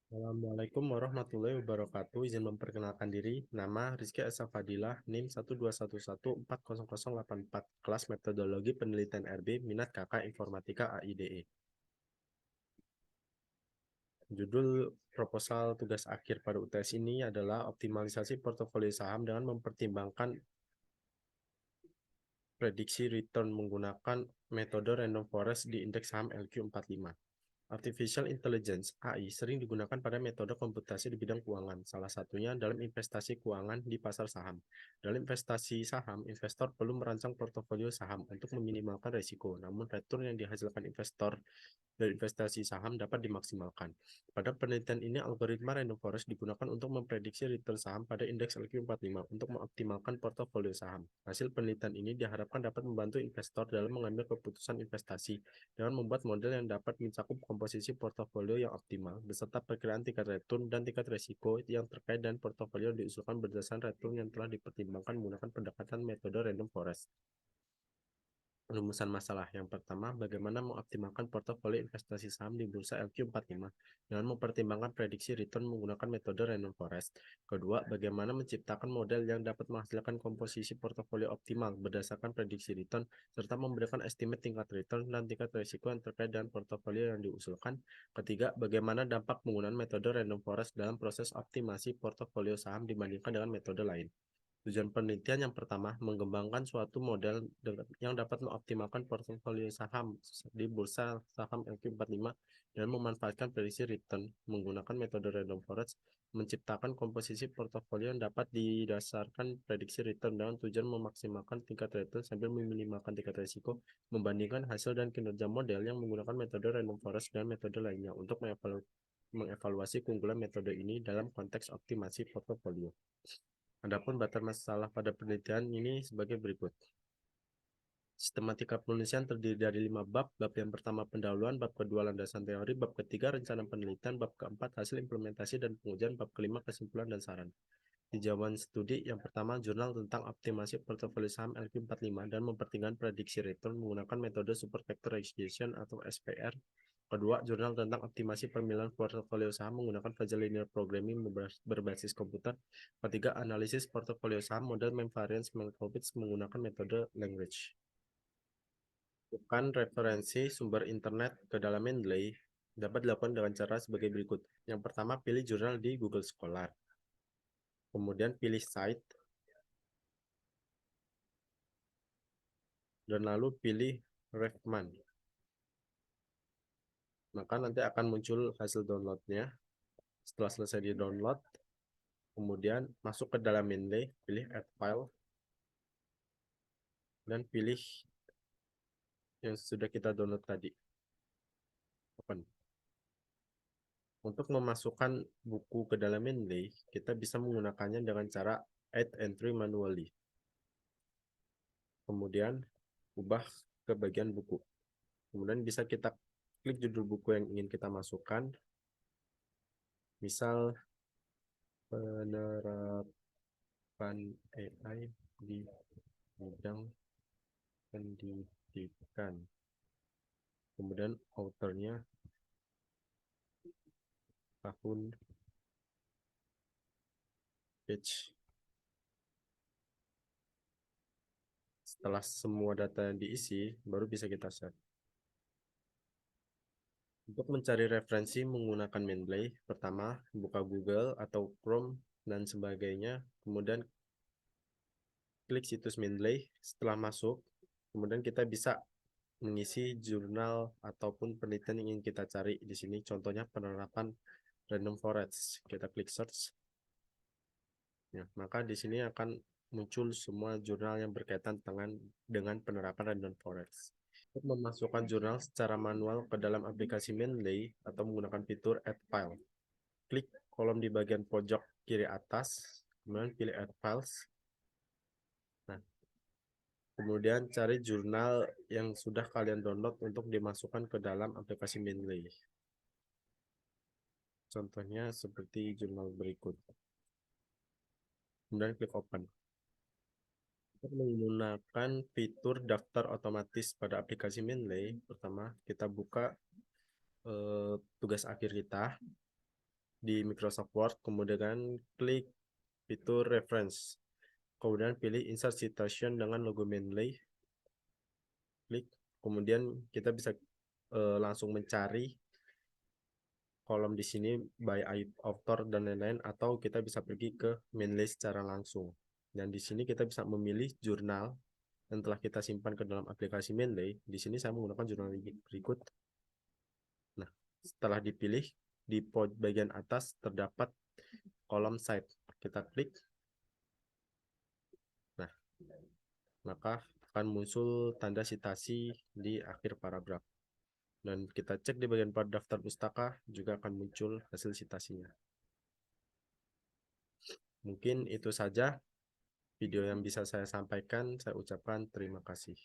Assalamualaikum warahmatullahi wabarakatuh. Izin memperkenalkan diri. Nama Rizky Asafadilah, NIM 121140084, kelas metodologi penelitian RB, minat kakak informatika AIDE. Judul proposal tugas akhir pada UTS ini adalah optimalisasi portofolio saham dengan mempertimbangkan prediksi return menggunakan metode random forest di indeks saham LQ45. Artificial Intelligence (AI) sering digunakan pada metode komputasi di bidang keuangan, salah satunya dalam investasi keuangan di pasar saham. Dalam investasi saham, investor perlu merancang portofolio saham untuk meminimalkan risiko, namun return yang dihasilkan investor dari investasi saham dapat dimaksimalkan. Pada penelitian ini, algoritma random forest digunakan untuk memprediksi return saham pada indeks LQ45 untuk mengoptimalkan portofolio saham. Hasil penelitian ini diharapkan dapat membantu investor dalam mengambil keputusan investasi dengan membuat model yang dapat mencakup komposisi portofolio yang optimal, beserta perkiraan tingkat return dan tingkat risiko yang terkait dengan portofolio yang diusulkan berdasarkan return yang telah dipertimbangkan menggunakan pendekatan metode random forest. Rumusan masalah. Yang pertama, bagaimana mengoptimalkan portofolio investasi saham di bursa LQ45 dengan mempertimbangkan prediksi return menggunakan metode random forest. Kedua, bagaimana menciptakan model yang dapat menghasilkan komposisi portofolio optimal berdasarkan prediksi return serta memberikan estimate tingkat return dan tingkat risiko yang terkait dengan portofolio yang diusulkan. Ketiga, bagaimana dampak penggunaan metode random forest dalam proses optimasi portofolio saham dibandingkan dengan metode lain. Tujuan penelitian yang pertama, mengembangkan suatu model yang dapat mengoptimalkan portofolio saham di bursa saham LQ45 dan memanfaatkan prediksi return menggunakan metode random forest, menciptakan komposisi portofolio yang dapat didasarkan prediksi return dengan tujuan memaksimalkan tingkat return sambil meminimalkan tingkat risiko, membandingkan hasil dan kinerja model yang menggunakan metode random forest dan metode lainnya untuk mengevaluasi keunggulan metode ini dalam konteks optimasi portofolio. Adapun batas masalah pada penelitian ini sebagai berikut. Sistematika penulisan terdiri dari 5 bab. Bab yang pertama pendahuluan, bab kedua landasan teori, bab ketiga rencana penelitian, bab keempat hasil implementasi dan pengujian, bab kelima kesimpulan dan saran. Tinjauan studi yang pertama, jurnal tentang optimasi portofolio saham LQ45 dan mempertimbangkan prediksi return menggunakan metode super factorization atau SPR. Kedua, jurnal tentang optimasi pemilihan portofolio saham menggunakan Fuzzy Linear Programming berbasis komputer. Ketiga, analisis portofolio saham model mean variance Malkovich menggunakan metode language. Bukan referensi sumber internet ke dalam Mendeley dapat dilakukan dengan cara sebagai berikut. Yang pertama, pilih jurnal di Google Scholar. Kemudian pilih site, dan lalu pilih Refman. Maka nanti akan muncul hasil downloadnya. Setelah selesai di download, kemudian masuk ke dalam Mendeley, pilih add file, dan pilih yang sudah kita download tadi. Open. Untuk memasukkan buku ke dalam Mendeley, kita bisa menggunakannya dengan cara add entry manually. Kemudian ubah ke bagian buku. Kemudian bisa kita klik judul buku yang ingin kita masukkan. Misal penerapan AI di bidang pendidikan. Kemudian authornya tahun, page. Setelah semua data yang diisi, baru bisa kita share. Untuk mencari referensi menggunakan Mendeley, pertama buka Google atau Chrome dan sebagainya, kemudian klik situs Mendeley. Setelah masuk, kemudian kita bisa mengisi jurnal ataupun penelitian yang ingin kita cari di sini. Contohnya penerapan random forest. Kita klik search. Ya, maka di sini akan muncul semua jurnal yang berkaitan dengan penerapan random forest. Untuk memasukkan jurnal secara manual ke dalam aplikasi Mendeley atau menggunakan fitur Add File, klik kolom di bagian pojok kiri atas, kemudian pilih Add Files. Nah, kemudian cari jurnal yang sudah kalian download untuk dimasukkan ke dalam aplikasi Mendeley. Contohnya seperti jurnal berikut. Kemudian klik Open. Untuk menggunakan fitur daftar otomatis pada aplikasi Mendeley, pertama kita buka tugas akhir kita. di Microsoft Word, kemudian klik fitur reference, kemudian pilih insert citation dengan logo Mendeley, klik, kemudian kita bisa langsung mencari kolom di sini by author dan lain-lain, atau kita bisa pergi ke Mendeley secara langsung. Dan di sini kita bisa memilih jurnal yang telah kita simpan ke dalam aplikasi Mendeley. Di sini saya menggunakan jurnal berikut. Nah, setelah dipilih, di bagian atas terdapat kolom cite. Kita klik. Nah, maka akan muncul tanda citasi di akhir paragraf. Dan kita cek di bagian pada daftar pustaka juga akan muncul hasil citasinya. Mungkin itu saja video yang bisa saya sampaikan. Saya ucapkan terima kasih.